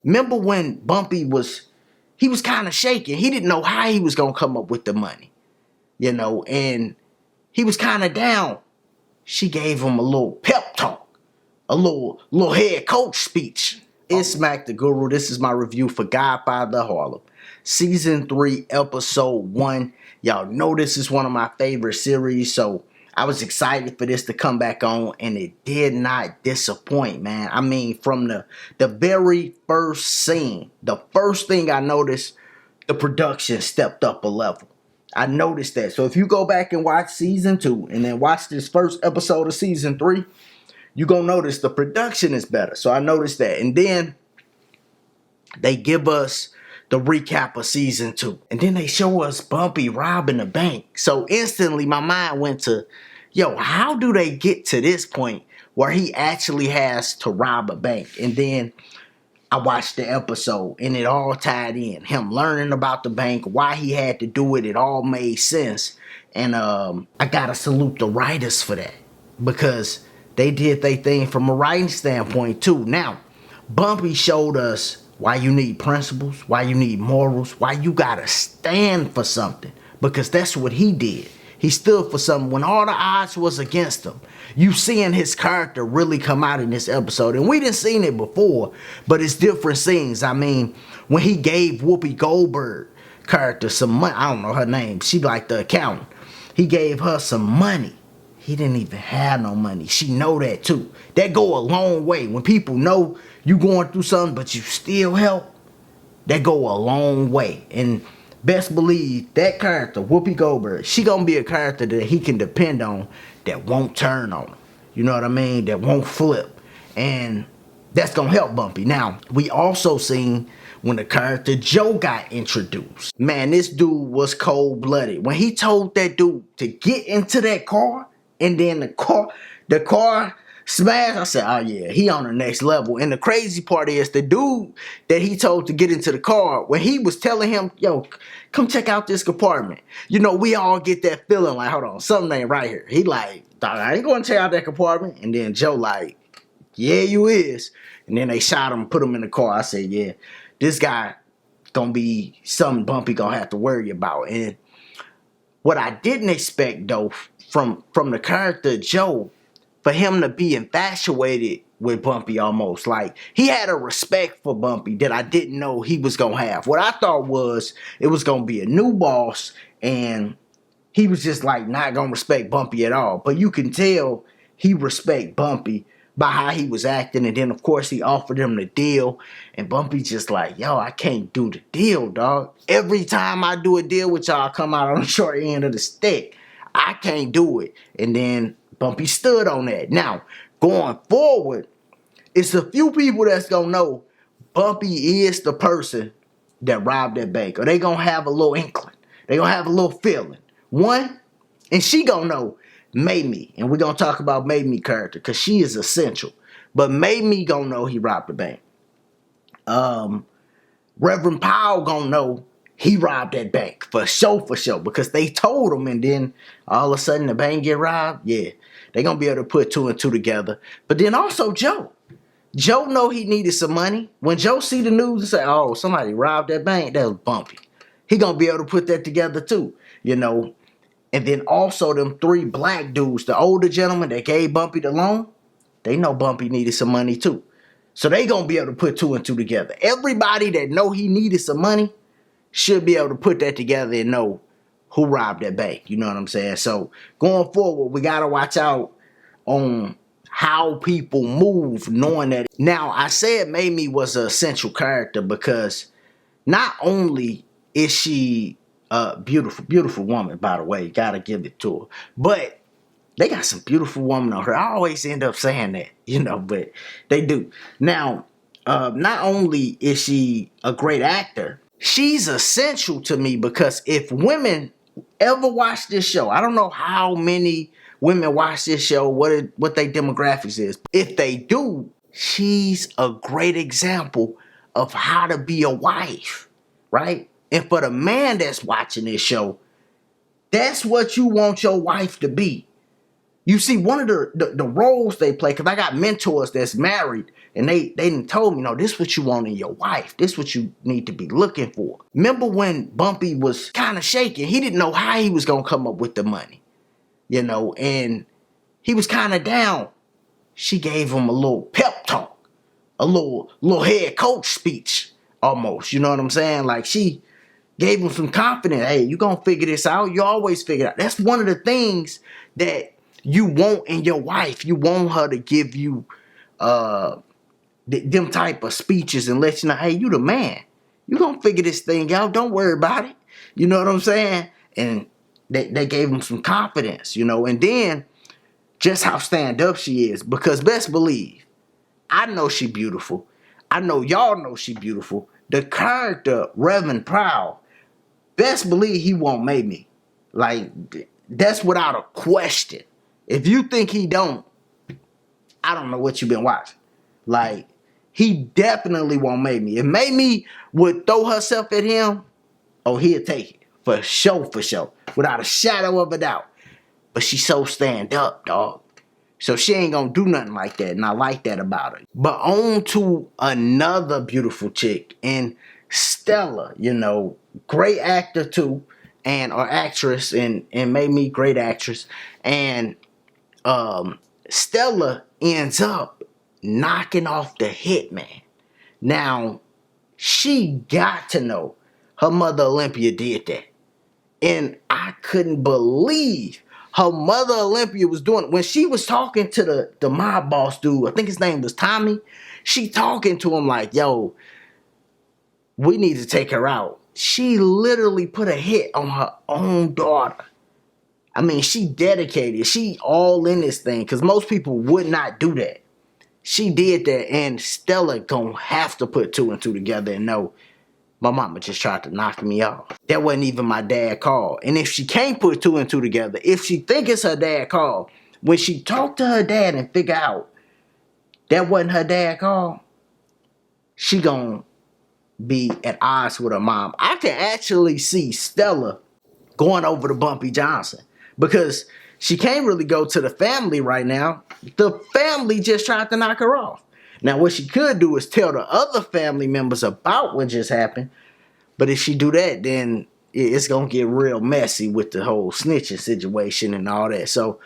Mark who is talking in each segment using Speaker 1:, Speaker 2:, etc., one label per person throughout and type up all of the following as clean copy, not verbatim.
Speaker 1: Remember when Bumpy was kind of shaking. He didn't know how he was going to come up with the money, and he was kind of down. She gave him a little pep talk, a little head coach speech. It's MactheGuru. This is my review for Godfather of Harlem. Season 3, Episode 1. Y'all know this is one of my favorite series, so I was excited for this to come back on, and it did not disappoint, man. I mean, from the very first scene, the first thing I noticed, the production stepped up a level. I noticed that. So if you go back and watch Season 2 and then watch this first episode of Season 3, you're going to notice the production is better. So I noticed that. And then they give us the recap of Season 2. And then they show us Bumpy robbing a bank. So instantly my mind went to, how do they get to this point where he actually has to rob a bank? And then I watched the episode and it all tied in. Him learning about the bank, why he had to do it, it all made sense. And I gotta salute the writers for that, because they did their thing from a writing standpoint too. Now, Bumpy showed us why you need principles, why you need morals, why you gotta stand for something, because that's what he did. He stood for something when all the odds was against him. You seeing his character really come out in this episode. And we didn't seen it before, but it's different scenes. I mean, when he gave Whoopi Goldberg character some money, I don't know her name, she like the accountant. He gave her some money. He didn't even have no money. She know that too. That go a long way. When people know you going through something, but you still help, that go a long way. And best believe that character, Whoopi Goldberg, she gonna be a character that he can depend on, that won't turn on him. You know what I mean? That won't flip. And that's gonna help Bumpy. Now, we also seen when the character Joe got introduced. Man, this dude was cold-blooded. When he told that dude to get into that car, and then the car smashed, I said, oh yeah, he on the next level. And the crazy part is, the dude that he told to get into the car, when he was telling him, come check out this compartment. We all get that feeling like, hold on, something ain't right here. He like, dog, I ain't gonna check out that compartment. And then Joe like, yeah, you is. And then they shot him, put him in the car. I said, yeah, this guy gonna be something Bumpy gonna have to worry about. And what I didn't expect though, from the character Joe, for him to be infatuated with Bumpy almost. Like, he had a respect for Bumpy that I didn't know he was going to have. What I thought was it was going to be a new boss and he was just like not going to respect Bumpy at all. But you can tell he respect Bumpy by how he was acting. And then, of course, he offered him the deal. And Bumpy just like, I can't do the deal, dog. Every time I do a deal with y'all, I come out on the short end of the stick. I can't do it. And then Bumpy stood on that. Now, going forward, it's a few people that's going to know Bumpy is the person that robbed that bank. Or they going to have a little inkling. They going to have a little feeling. One, and she going to know Mamie. And we're going to talk about Mamie character because she is essential. But Mamie going to know he robbed the bank. Reverend Powell going to know he robbed that bank for sure, because they told him, and then all of a sudden the bank get robbed. Yeah, they're going to be able to put 2 and 2 together. But then also Joe. Joe know he needed some money. When Joe see the news and say, oh, somebody robbed that bank, that was Bumpy. He going to be able to put that together too, And then also them 3 black dudes, the older gentleman that gave Bumpy the loan, they know Bumpy needed some money too. So they going to be able to put 2 and 2 together. Everybody that know he needed some money should be able to put that together and know who robbed that bank. You know what I'm saying? So going forward, we got to watch out on how people move knowing that. Now, I said Mamie was an essential character because not only is she a beautiful woman, by the way, got to give it to her, but they got some beautiful women on her. I always end up saying that, but they do. Now, not only is she a great actor, she's essential to me, because if women ever watch this show, I don't know how many women watch this show, what their demographics is. If they do, she's a great example of how to be a wife, right? And for the man that's watching this show, that's what you want your wife to be. you see one of the roles they play, because I got mentors that's married, and they done told me, no, this is what you want in your wife. This is what you need to be looking for. Remember when Bumpy was kind of shaking? He didn't know how he was going to come up with the money, and he was kind of down. She gave him a little pep talk, a little head coach speech almost, you know what I'm saying? Like, she gave him some confidence. Hey, you gonna figure this out. You always figure it out. That's one of the things that you want in your wife. You want her to give you them type of speeches and let you know, hey, you the man. You gonna figure this thing out. Don't worry about it. You know what I'm saying? And they gave him some confidence, and then just how stand up she is. Because best believe, I know she beautiful. I know y'all know she beautiful. The character, Reverend Proud, best believe he won't make me. Like, that's without a question. If you think he don't, I don't know what you've been watching. Like, he definitely won't make me. If Mamie would throw herself at him, oh, he'll take it. For sure. Without a shadow of a doubt. But she's so stand up, dog. So she ain't gonna do nothing like that. And I like that about her. But on to another beautiful chick. And Stella, great actor too. Or actress. And made me great actress. And Stella ends up knocking off the hitman. Now, she got to know her mother Olympia did that. And I couldn't believe her mother Olympia was doing it. When she was talking to the mob boss dude, I think his name was Tommy, she talking to him like, yo, we need to take her out. She literally put a hit on her own daughter. I mean, she dedicated. She all in this thing, because most people would not do that. She did that, and Stella gonna have to put 2 and 2 together and know my mama just tried to knock me off. That wasn't even my dad call. And if she can't put 2 and 2 together, if she think it's her dad call, when she talked to her dad and figure out that wasn't her dad call, she gonna be at odds with her mom. I can actually see Stella going over to Bumpy Johnson, because she can't really go to the family right now. The family just tried to knock her off. Now, what she could do is tell the other family members about what just happened. But if she do that, then it's going to get real messy with the whole snitching situation and all that. So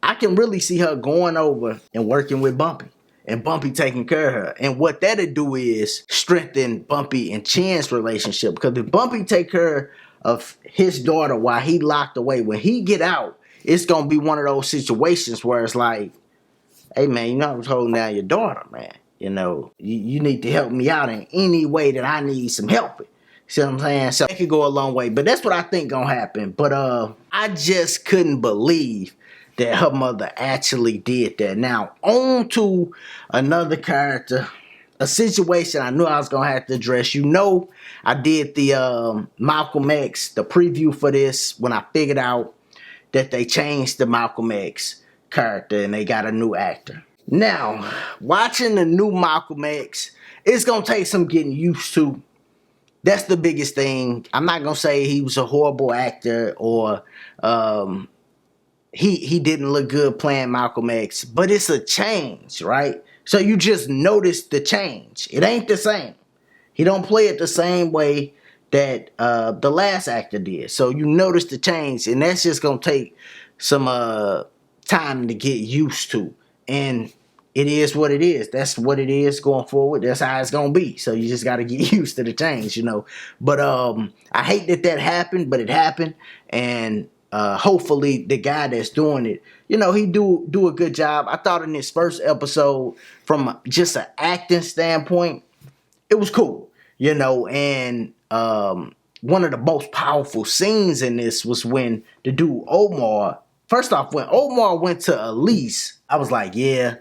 Speaker 1: I can really see her going over and working with Bumpy. And Bumpy taking care of her. And what that'll do is strengthen Bumpy and Chen's relationship. Because if Bumpy take care of his daughter while he locked away, when he get out, it's going to be one of those situations where it's like, hey, man, I was holding down your daughter, man. You need to help me out in any way that I need some help with. See what I'm saying? So it could go a long way. But that's what I think gonna happen. But I just couldn't believe that her mother actually did that. Now, on to another character. A situation I knew I was gonna have to address. I did the Malcolm X, the preview for this, when I figured out that they changed the Malcolm X character and they got a new actor. Now, watching the new Malcolm X, it's going to take some getting used to. That's the biggest thing. I'm not going to say he was a horrible actor or he didn't look good playing Malcolm X, but it's a change, right? So you just notice the change. It ain't the same. He don't play it the same way that the last actor did. So you notice the change, and that's just going to take some time to get used to. And it is what it is. That's what it is going forward. That's how it's going to be. So you just got to get used to the change, But I hate that happened, but it happened. And hopefully the guy that's doing it, he do a good job. I thought in this first episode, from just an acting standpoint, it was cool, And one of the most powerful scenes in this was when the dude Omar, first off, when Omar went to Elise, I was like, yeah,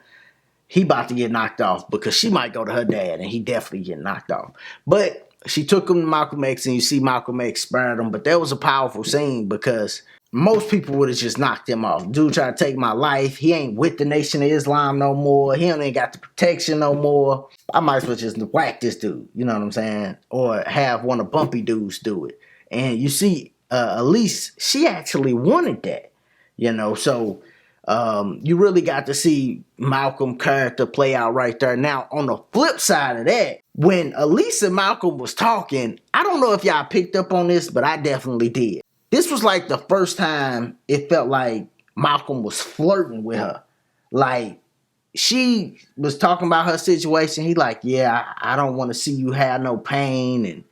Speaker 1: he about to get knocked off, because she might go to her dad and he definitely get knocked off. But she took him to Malcolm X, and you see Malcolm X spared him. But that was a powerful scene, because most people would have just knocked him off. Dude tried to take my life. He ain't with the Nation of Islam no more. He ain't got the protection no more. I might as well just whack this dude. You know what I'm saying? Or have one of Bumpy dudes do it. And you see, Elise, she actually wanted that. So You really got to see Malcolm's character play out right there. Now, on the flip side of that, when Elise and Malcolm was talking, I don't know if y'all picked up on this, but I definitely did. This was like the first time it felt like Malcolm was flirting with her. Like, she was talking about her situation. He like, yeah, I don't want to see you have no pain. And,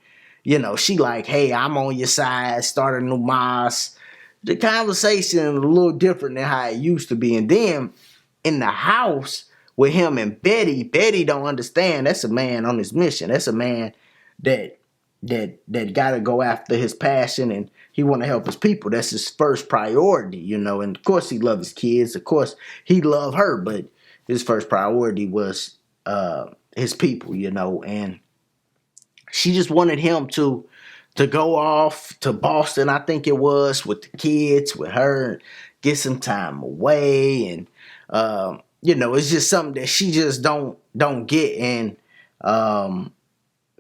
Speaker 1: you know, she like, hey, I'm on your side, start a new mosque. The conversation a little different than how it used to be. And then in the house with him and Betty, Betty don't understand. That's a man on his mission. That's a man that got to go after his passion, and he want to help his people. That's his first priority, you know. And of course he love his kids. Of course he love her, but his first priority was his people, you know. And she just wanted him to go off to Boston, I think it was, with the kids, with her, get some time away. And you know, it's just something that she just don't get. And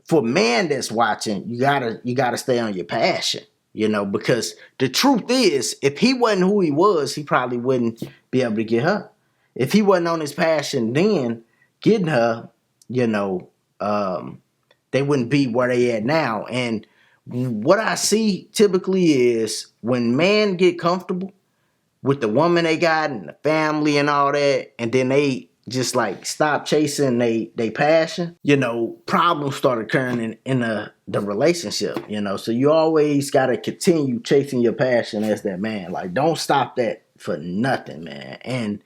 Speaker 1: for man that's watching, you gotta stay on your passion, you know, because the truth is, if he wasn't who he was, he probably wouldn't be able to get her. If he wasn't on his passion then, getting her, you know, they wouldn't be where they at now. And what I see typically is when men get comfortable with the woman they got and the family and all that, and then they just like stop chasing they passion, you know, problems start occurring in the relationship, you know. So you always got to continue chasing your passion as that man. Like, don't stop that for nothing, man. And,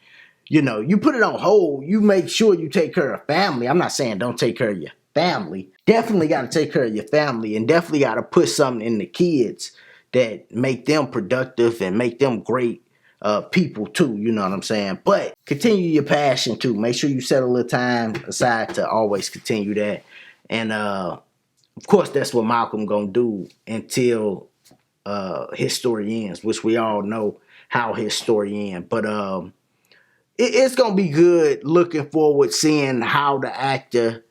Speaker 1: you know, you put it on hold. You make sure you take care of family. I'm not saying don't take care of your family. Definitely got to take care of your family, and definitely got to put something in the kids that make them productive and make them great people too, you know what I'm saying? But continue your passion too. Make sure you set a little time aside to always continue that. And of course, that's what Malcolm gonna do until his story ends, which we all know how his story ends. But it's gonna be good. Looking forward seeing how the actor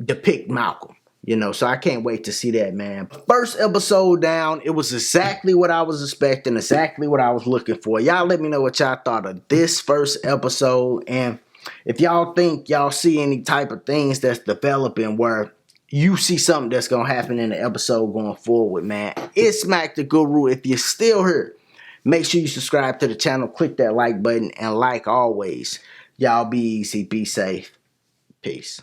Speaker 1: depict Malcolm. You know, so I can't wait to see that, man. First episode down, it was exactly what I was expecting, exactly what I was looking for. Y'all let me know what y'all thought of this first episode. And if y'all think y'all see any type of things that's developing where you see something that's going to happen in the episode going forward, man, it's MactheGuru. If you're still here, make sure you subscribe to the channel, click that like button, and like always, y'all be easy, be safe. Peace.